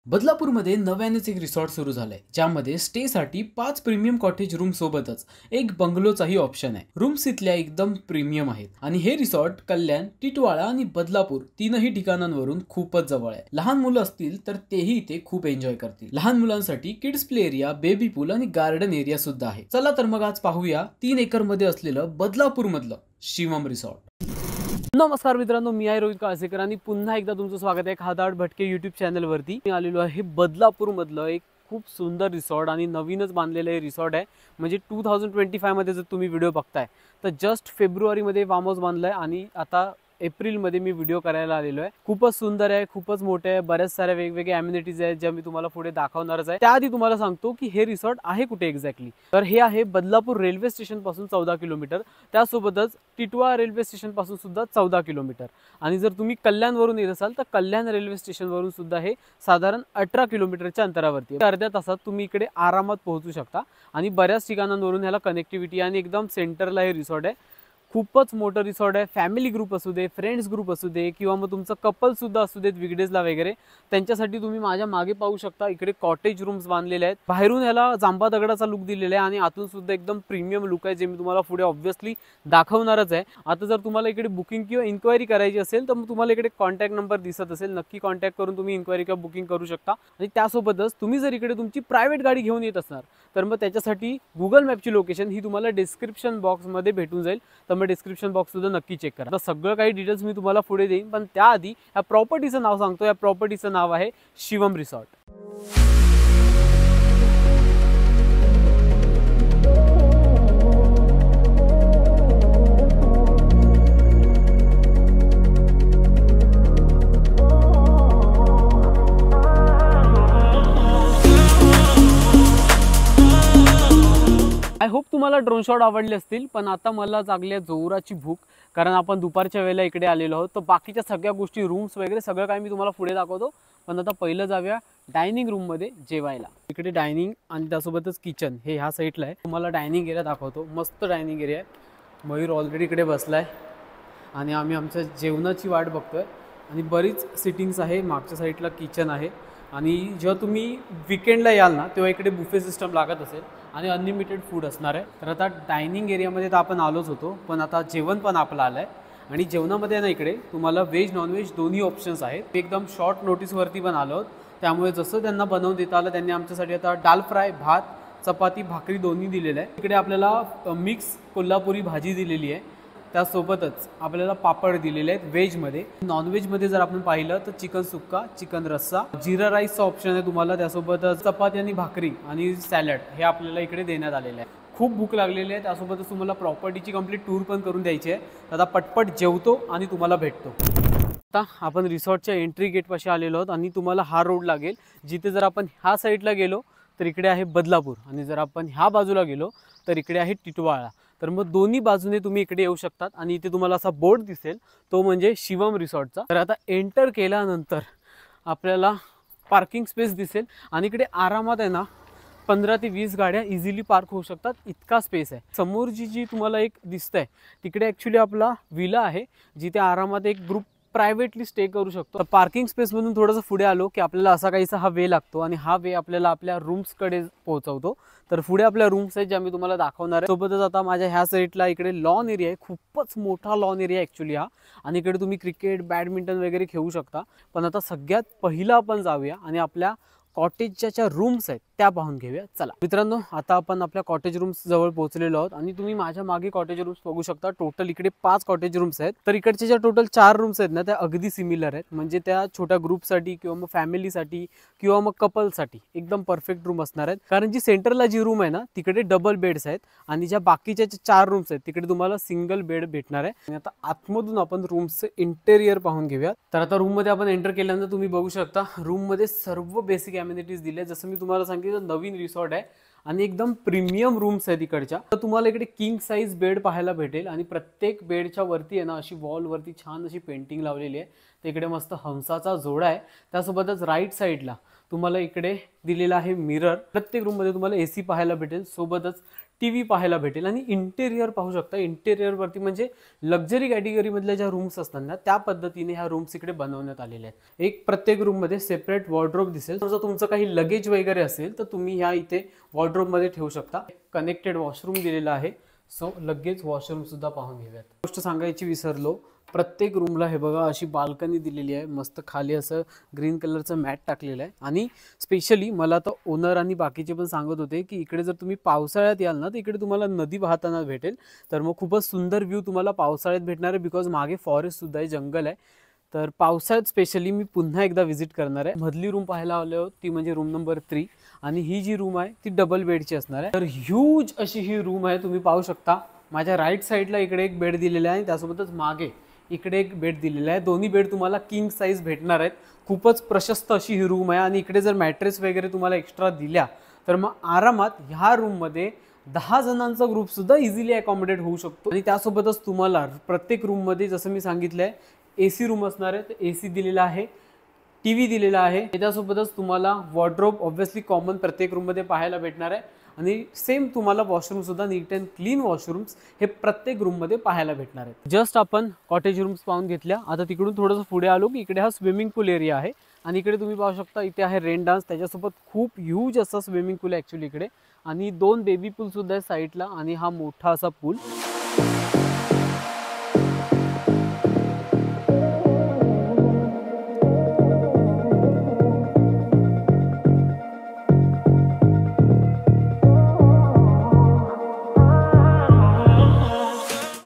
बदलापूरमध्ये नव्यानेच एक रिसॉर्ट सुरू झालंय, ज्यामध्ये स्टेसाठी 5 प्रीमियम कॉटेज रूम सोबतच एक बंगलोचाही ऑप्शन आहे। रूम्स इथल्या एकदम प्रीमियम आहेत आणि हे रिसॉर्ट कल्याण, टिटवाळा आणि बदलापूर तीनही ठिकाणांवरून खूपच जवळ आहे। लहान मुलं असतील तर तेही इथे खूप एन्जॉय करतील। लहान मुलांसाठी किड्स प्ले एरिया, बेबी पूल आणि गार्डन एरिया सुद्धा आहे। चला तर मग आज पाहूया 3 एकर मध्ये असलेलं बदलापूर मधलं शिवम रिसॉर्ट। नमस्कार मित्रांनो, मी आहे रोहित काळसेकर आणि पुन्हा एकदा तुमचं स्वागत आहे खादाड भटके यूट्यूब चॅनलवरती। मी आलेलो आहे बदलापूर मधलं एक खूप सुंदर रिसॉर्ट आणि नवीनच बांधलेलं हे रिसॉर्ट आहे। म्हणजे 2025 मध्ये जर तुम्ही व्हिडिओ बघताय तर जस्ट फेब्रुवारीमध्ये फार्म हाऊस बांधलाय आणि आता एप्रिलमध्ये मी व्हिडिओ करायला आलेलो आहे। खूपच सुंदर आहे, खूपच मोठे आहे, बऱ्याच साऱ्या वेगवेगळे अम्युनिटीज आहेत ज्या मी तुम्हाला पुढे दाखवणारच आहे। त्याआधी तुम्हाला सांगतो की हे रिसॉर्ट आहे कुठे एक्झॅक्टली। तर हे आहे बदलापूर रेल्वे स्टेशन पासून 14 किलोमीटर, त्यासोबतच टिटवाळा रेल्वे स्टेशन पासून सुद्धा 14 किलोमीटर। आणि जर तुम्ही कल्याणवरून येत असाल तर कल्याण रेल्वे स्टेशनवरून सुद्धा हे साधारण 18 किलोमीटरच्या अंतरावरती आहे। अर्ध्या तासात तुम्ही इकडे आरामात पोहोचू शकता आणि बऱ्याच ठिकाणांवरून ह्याला कनेक्टिव्हिटी आणि एकदम सेंटरला हे रिसॉर्ट आहे। खूपच मोठं रिसॉर्ट आहे। फॅमिली ग्रुप असू दे, फ्रेंड्स ग्रुप असू दे किंवा मग तुमचं कपल सुद्धा असू देत विकडेजला वगैरे, त्यांच्यासाठी तुम्ही माझ्या मागे पाहू शकता इकडे कॉटेज रूम्स बांधलेले आहेत। बाहेरून याला जांबा दगडाचा लुक दिलेला आहे आणि आतून सुद्धा एकदम प्रीमियम लुक आहे, जे मी तुम्हाला पुढे ऑब्व्हियसली दाखवणारच आहे। आता जर तुम्हाला इकडे बुकिंग किंवा इन्क्वायरी करायची असेल तर मग तुम्हाला इकडे कॉन्टॅक्ट नंबर दिसत असेल, नक्की कॉन्टॅक्ट करून तुम्ही इन्क्वायरी किंवा बुकिंग करू शकता। आणि त्यासोबतच तुम्ही जर इकडे तुमची प्रायव्हेट गाडी घेऊन येत असणार तर मग त्याच्यासाठी गुगल मॅपची लोकेशन ही तुम्हाला डिस्क्रिप्शन बॉक्समध्ये भेटून जाईल। तर मग डिस्क्रिप्शन बॉक्स सुद्धा नक्की चेक करा। आता सगळं काही डिटेल्स मी तुम्हाला पुढे देईन, पण त्याआधी या प्रॉपर्टीचं नाव सांगतो। या प्रॉपर्टीचं नाव आहे शिवम रिसॉर्ट। आय होप तुम्हाला ड्रोन शॉट आवडले असतील, पण आता मला लागली जोराची भूक, कारण आपण दुपारच्या वेळेला इकडे आलेलो आहोत। तर बाकीच्या सगळ्या गोष्टी, रूम्स वगैरे सगळं काही मी तुम्हाला पुढे दाखवतो, पण आता पहिलं जाऊया डायनिंग रूम मध्ये जेवायला। इकडे डायनिंग आणि त्यासोबतच किचन हे ह्या साईडला आहे। तुम्हाला डायनिंग एरिया दाखवतो, मस्त डायनिंग एरिया आहे। मयूर ऑलरेडी इकडे बसलाय आणि आम्ही आमच्या जेवणाची वाट बघतोय आणि बरीच सिटिंग्स आहे। मागच्या साईडला किचन आहे आणि जेव्हा तुम्ही वीकेंडला याल ना तेव्हा इकडे बुफे सिस्टम लागत असेल आणि अनलिमिटेड फूड असणार आहे। तर आता डायनिंग एरियामध्ये तर आपण आलोच होतो, पण आता जेवण पण आपलं आलं आहे आणि जेवणामध्ये ना इकडे तुम्हाला व्हेज नॉनव्हेज दोन्ही ऑप्शन्स आहेत। एकदम शॉर्ट नोटीसवरती पण आलो, त्यामुळे जसं त्यांना बनवून देता आलं त्यांनी आमच्यासाठी आता दाल फ्राय, भात, चपाती, भाकरी दोन्ही दिलेलं आहे। इकडे आपल्याला मिक्स कोल्हापुरी भाजी दिलेली आहे, त्यासोबतच आपल्याला पापड दिलेले आहेत व्हेजमध्ये। नॉनव्हेजमध्ये जर आपण पाहिलं तर चिकन सुक्का, चिकन रस्सा, जिरा राईसचा ऑप्शन आहे तुम्हाला, त्यासोबतच चपाती आणि भाकरी आणि सॅलड हे आपल्याला इकडे देण्यात आलेलं आहे। खूप भूक लागलेली आहे, त्यासोबतच तुम्हाला प्रॉपर्टीची कंप्लीट टूर पण करून द्यायची आहे। आता पटपट जेवतो आणि तुम्हाला भेटतो। आता आपण रिसॉर्टच्या एंट्री गेटपाशी आलेलो आहोत आणि तुम्हाला हा रोड लागेल, जिथे जर आपण ह्या साईडला गेलो तर इकडे आहे बदलापूर आणि जर आपण ह्या बाजूला गेलो तर इकडे आहे टिटवाळा। तर मग दोन्ही बाजूने तुम्ही इकडे येऊ शकतात आणि इथे तुम्हाला असा बोर्ड दिसेल, तो म्हणजे शिवम रिसॉर्टचा। तर आता एंटर केल्यानंतर आपल्याला पार्किंग स्पेस दिसेल आणि इकडे आरामात आहे ना 15 ते 20 गाड्या इझिली पार्क होऊ शकतात, इतका स्पेस आहे। समोर जी तुम्हाला एक दिसतंय तिकडे ॲक्च्युली आपला विला आहे, जिथे आरामात एक ग्रुप प्रायव्हेटली स्टे करू शकतो। तर पार्किंग स्पेस मधून थोडंसं पुढे आलो की आपल्याला असा काहीसा हा वे लागतो आणि हा वे आपल्याला आपल्या रूम्सकडे पोहोचवतो। तर पुढे आपल्या रूम्स आहेत ज्या मी तुम्हाला दाखवणार आहे। सोबतच आता माझ्या ह्या साईडला इकडे लॉन एरिया आहे, खूपच मोठा लॉन एरिया ॲक्च्युली हा, आणि इकडे तुम्ही क्रिकेट, बॅडमिंटन वगैरे खेळू शकता। पण आता सगळ्यात पहिला आपण जाऊया आणि आपल्या कॉटेजच्या ज्या रूम्स आहेत त्या पाहून घेऊया। चला मित्रांनो, आता आपण आपल्या कॉटेज रूम्स जवळ पोहोचलेलो आहोत आणि तुम्ही माझ्या मागे कॉटेज रूम्स बघू शकता। टोटल इकडे 5 कॉटेज रूम्स आहेत। तर इकडचे ज्या टोटल 4 रूम्स आहेत ना त्या अगदी सिमिलर आहेत, म्हणजे त्या छोट्या ग्रुपसाठी किंवा मग फॅमिलीसाठी किंवा मग कपलसाठी एकदम परफेक्ट रूम असणार आहेत। कारण जी सेंटरला जी रूम आहे ना तिकडे डबल बेड्स आहेत आणि ज्या बाकीच्या 4 रूम्स आहेत तिकडे तुम्हाला सिंगल बेड भेटणार आहे। आणि आता आतमधून आपण रूम्सचे इंटेरियर पाहून घेऊया। तर आता रूम मध्ये आपण एंटर केल्यानंतर तुम्ही बघू शकता रूम मध्ये सर्व बेसिक अम्युनिटीज दिले। जसं मी तुम्हाला सांगितलं नवीन रिसॉर्ट आहे आणि एकदम प्रीमियम रूम्स आहेत इकडच्या। तर तुम्हाला इकडे किंग साइज बेड पाहायला भेटेल आणि प्रत्येक बेडच्या वरती आहे ना अशी वॉल वरती छान अशी पेंटिंग लावलेली आहे। तर इकडे मस्त हंसाचा जोडा आहे। त्यासोबतच राईट साईडला तुम्हाला इकडे दिलेला आहे मिरर। प्रत्येक रूम मध्ये तुम्हाला एसी पाहायला भेटेल, सोबतच टीव्ही पाहायला भेटेल आणि इंटेरियर पाहू शकता। इंटेरियरवरती म्हणजे लक्झरी कॅटेगरीमधल्या ज्या रूम्स असतात ना त्या पद्धतीने ह्या रूम्स इकडे बनवण्यात आलेल्या आहेत। एक प्रत्येक रूममध्ये सेपरेट वॉर्डरोब दिसेल। जर तुमचं काही लगेज वगैरे असेल तर तुम्ही ह्या इथे वॉर्डरोबमध्ये ठेवू शकता। कनेक्टेड वॉशरूम दिलेला आहे। सो लगेच वॉशरूम सुद्धा पाहून घेऊयात। गोष्ट सांगायची विसरलो, प्रत्येक रूमला हे बघा अशी बाल्कनी दिलेली आहे। मस्त खाली असं ग्रीन कलरचं मॅट टाकलेलं आहे आणि स्पेशली मला तर ओनर आणि बाकीचे पण सांगत होते की इकडे जर तुम्ही पावसाळ्यात याल ना तर इकडे तुम्हाला नदी वाहताना भेटेल। तर मग खूपच सुंदर व्ह्यू तुम्हाला पावसाळ्यात भेटणार आहे, बिकॉज मागे फॉरेस्ट सुद्धा आहे, जंगल आहे। तर पावसाळ्यात स्पेशली मी पुन्हा एकदा व्हिजिट करणार आहे। मधली रूम पाहायला आलो ती म्हणजे रूम नंबर 3 आणि ही जी रूम आहे ती डबल बेडची असणार आहे। तर ह्यूज अशी ही रूम आहे, तुम्ही पाहू शकता। माझ्या राईट साईडला इकडे एक बेड दिलेला आहे, त्यासोबतच मागे इकडे एक बेड दिलेला आहे। दोन्ही बेड तुम्हाला किंग साईज भेटणार आहेत। खूपच प्रशस्त अशी ही रूम आहे आणि इकडे जर मॅट्रेस वगैरे तुम्हाला एक्स्ट्रा दिल्या तर मग आरामात ह्या रूममध्ये 10 जणांचा ग्रुप सुद्धा इझिली अकॉमोडेट होऊ शकतो। आणि त्यासोबतच तुम्हाला प्रत्येक रूममध्ये जसं मी सांगितलंय AC रूम असणार आहे, तर AC दिलेला आहे, टीव्ही दिलेला आहे। त्यासोबतच तुम्हाला वॉर्डरोब ऑब्व्हियसली कॉमन प्रत्येक रूममध्ये पाहायला भेटणार आहे आणि सेम तुम्हाला वॉशरूम सुद्धा नीट अँड क्लीन वॉशरूम्स हे प्रत्येक रूममध्ये पाहायला भेटणार आहेत। जस्ट आपण कॉटेज रूम्स पाहून घेतल्या। आता तिकडून थोडंसं पुढे आलो की इकडे हा स्विमिंग पूल एरिया आहे आणि इकडे तुम्ही पाहू शकता इथे आहे रेन डान्स, त्याच्यासोबत खूप ह्यूज असा स्विमिंग पूल आहे ॲक्च्युली इकडे आणि 2 बेबी पूल सुद्धा आहे साईडला आणि हा मोठा असा पूल।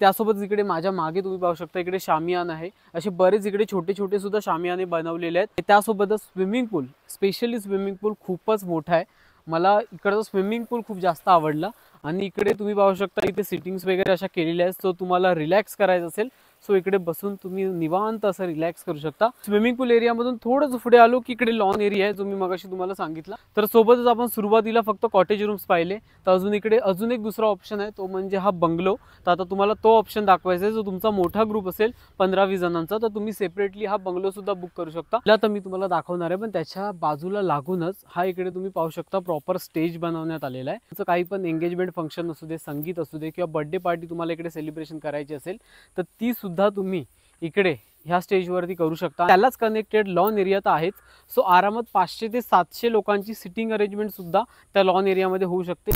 त्यासोबत इकडे माझ्या मागे तुम्ही पाहू शकता इकडे शामियान आहे। असे बरेच इकडे छोटे छोटे सुद्धा शामियाने बनवलेले आहेत। त्यासोबतच स्विमिंग पूल, स्पेशली स्विमिंग पूल खूपच मोठा आहे। मला इकडचा स्विमिंग पूल खूप जास्त आवडला आणि इकडे तुम्ही पाहू शकता इथे सिटिंग्स वगैरे अशा केलेल्या आहेत। सो तुम्हाला रिलॅक्स करायचं असेल सो इकडे बसून तुम्ही निवांत असं रिलॅक्स करू शकता। स्विमिंग पूल एरियामधून थोडंसं पुढे आलो की इकडे लॉन एरिया आहे जो मी मगाशी तुम्हाला सांगितला। तर सोबतच आपण सुरुवातीला फक्त कॉटेज रूम्स पाहिले, तर अजून इकडे अजून एक दुसरा ऑप्शन आहे तो म्हणजे हा बंगलो। तर आता तुम्हाला तो ऑप्शन दाखवायचा आहे। जो तुमचा मोठा ग्रुप असेल 15-20 जणांचा तर तुम्ही सेपरेटली हा बंगलो सुद्धा बुक करू शकता। आता मी तुम्हाला दाखवणार आहे, पण त्याच्या बाजूला लागूनच हा इकडे तुम्ही पाहू शकता प्रॉपर स्टेज बनवण्यात आलेला आहे। त्याचं काही पण एंगेजमेंट फंक्शन असू दे, संगीत असू दे किंवा बर्थडे पार्टी तुम्हाला इकडे सेलिब्रेशन करायची असेल तर ती सुद्धा तुम्ही इकडे ह्या स्टेजवरती करू शकता। त्यालाच कनेक्टेड लॉन एरिया तर आहेच। सो आरामात 500 ते 700 लोकांची सिटिंग अरेंजमेंट सुद्धा त्या लॉन एरियामध्ये होऊ शकते।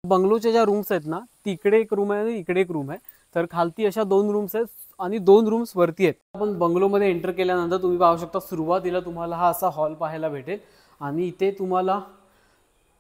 बंगलोच्या ज्या रूम्स आहेत ना तिकडे एक रूम आहे आणि इकडे एक रूम आहे, तर खालती अशा 2 रूम्स आहेत आणि 2 रूम्स वरती आहेत। आपण बंगलोमध्ये एंटर केल्यानंतर तुम्ही पाहू शकता सुरुवातीला तुम्हाला हा असा हॉल पाहायला भेटेल आणि इथे तुम्हाला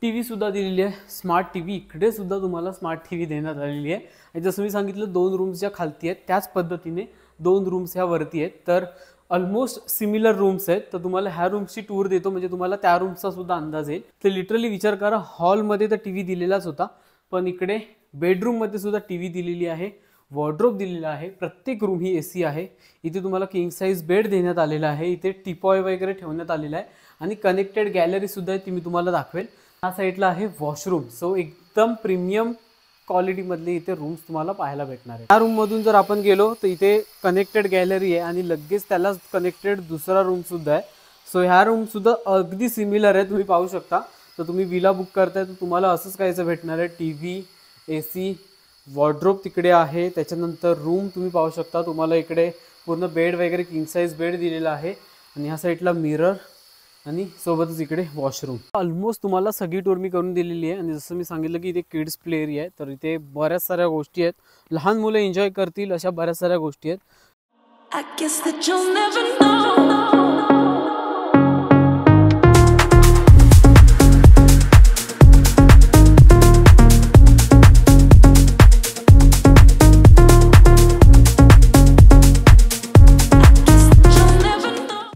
टीव्ही सुद्धा दिलेली आहे, स्मार्ट टीव्ही। इकडे सुद्धा तुम्हाला स्मार्ट टीव्ही देण्यात आलेली आहे आणि जसं मी सांगितलं 2 रूम्स ज्या खालती आहेत त्याच पद्धतीने 2 रूम्स ह्या वरती आहेत। तर ऑलमोस्ट सिमिलर रूम्स आहेत। तर तुम्हाला ह्या रूम्सची टूर देतो म्हणजे तुम्हाला त्या रूम्सचा सुद्धा अंदाज येईल। तर लिटरली विचार करा, हॉलमध्ये तर टीव्ही दिलेलाच होता, पण इकडे बेडरूममध्ये सुद्धा टीव्ही दिलेली आहे, वॉर्डरोब दिलेला आहे, प्रत्येक रूम ही AC आहे। इथे तुम्हाला किंग साईज बेड देण्यात आलेला आहे, इथे टीपॉय वगैरे ठेवण्यात आलेला आहे आणि कनेक्टेड गॅलरी सुद्धा आहे ती मी तुम्हाला दाखवेल। ह्या साईडला आहे वॉशरूम। सो एकदम प्रीमियम क्वालिटी मधले इथे रूम्स तुम्हाला पाहायला भेटणार आहे। या रूम मधून जर आपण गेलो तर इथे कनेक्टेड गॅलरी आहे आणि लगेच त्याला कनेक्टेड दुसरा रूम सुद्धा आहे। सो ह्या रूम सुद्धा अगदी सिमिलर आहे, तुम्ही पाहू शकता। तर तुम्ही विला बुक करताय तर तुम्हाला असंच काहीच भेटणार आहे, टीव्ही, AC, वॉर्डरोब तिकडे आहे, त्याच्यानंतर रूम तुम्ही पाहू शकता। तुम्हाला इकडे पूर्ण बेड वगैरे किंग साईज बेड दिलेला आहे आणि ह्या साईडला मिरर आणि सोबतच इकडे वॉशरूम। ऑलमोस्ट तुम्हाला सगळी टूर मी करून दिलेली आहे आणि जसं मी सांगितलं की इथे किड्स प्ले एरिया आहे, तर इथे बऱ्याच साऱ्या गोष्टी आहेत, लहान मुलं एन्जॉय करतील अशा बऱ्याच साऱ्या गोष्टी आहेत। I guess that you'll never know.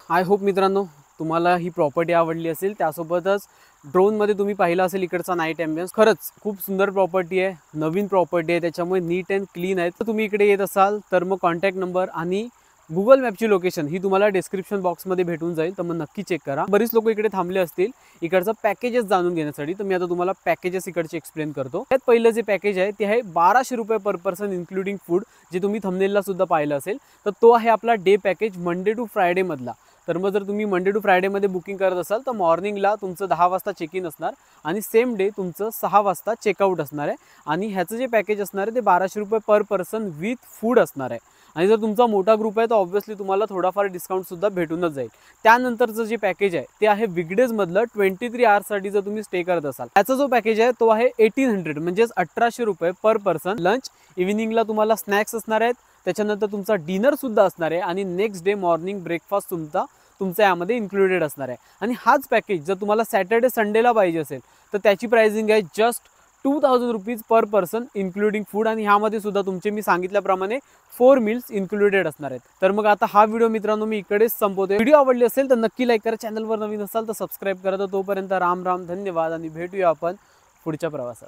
I hope मित्रांनो तुम्हाला ही प्रॉपर्टी आवडली असेल। त्यासोबतच ड्रोनमध्ये तुम्ही पाहिलं असेल इकडचा नाईट ॲम्बियन्स, खरंच खूप सुंदर प्रॉपर्टी आहे, नवीन प्रॉपर्टी आहे, त्याच्यामुळे नीट अँड क्लीन आहे। तर तुम्ही इकडे येत असाल तर मग कॉन्टॅक्ट नंबर आणि गुगल मॅपची लोकेशन ही तुम्हाला डिस्क्रिप्शन बॉक्समध्ये भेटून जाईल, तर मग नक्की चेक करा। बरीच लोक इकडे थांबले असतील इकडचा पॅकेजेस जाणून घेण्यासाठी, तर मी आता तुम्हाला पॅकेजेस इकडचे एक्सप्लेन करतो। त्यात पहिलं जे पॅकेज आहे ते आहे 1200 रुपये पर पर्सन इन्क्लुडिंग फूड, जे तुम्ही थंबनेलला सुद्धा पाहिलं असेल। तर तो आहे आपला day package Monday to Friday मधला। तर मग जर तुम्ही मंडे टू फ्रायडेमध्ये बुकिंग करत असाल तर मॉर्निंगला तुमचं 10 वाजता चेक इन असणार आणि सेम डे तुमचं 6 वाजता चेकआउट असणार आहे. आणि ह्याचं जे पॅकेज असणार आहे ते 1200 रुपये पर पर्सन विथ फूड असणार आहे. आणि जर तुमचा मोठा ग्रुप आहे तर ऑब्व्हियसली तुम्हाला थोडाफार डिस्काउंटसुद्धा भेटूनच जाईल. त्यानंतरचं जे पॅकेज आहे ते आहे विकडेजमधलं 23 आवर्ससाठी जर तुम्ही स्टे करत असाल. त्याचा जो पॅकेज आहे तो आहे 1800 म्हणजेच 1800 रुपये पर पर्सन. लंच, इव्हिनिंगला तुम्हाला स्नॅक्स असणार आहेत, त्याच्यानंतर तुमचा डिनरसुद्धा असणार आहे आणि नेक्स्ट डे मॉर्निंग ब्रेकफास्ट तुमचा यामध्ये इन्क्लुडेड असणार आहे. आणि हाच पॅकेज जर तुम्हाला सॅटर्डे संडेला पाहिजे असेल तर त्याची प्राइसिंग आहे just 2000 rupees per person including food. आणि ह्यामध्ये सुद्धा तुमचे मी सांगितल्याप्रमाणे 4 मील्स इन्क्लुडेड असणार आहेत. तर मग आता हा व्हिडिओ मित्रांनो मी इकडेच संपवतोय. व्हिडिओ आवडली असेल तर नक्की लाईक करा, चॅनलवर नवीन असाल तर सबस्क्राईब करा. तर तोपर्यंत राम राम, धन्यवाद आणि भेटूया आपण पुढच्या प्रवासात.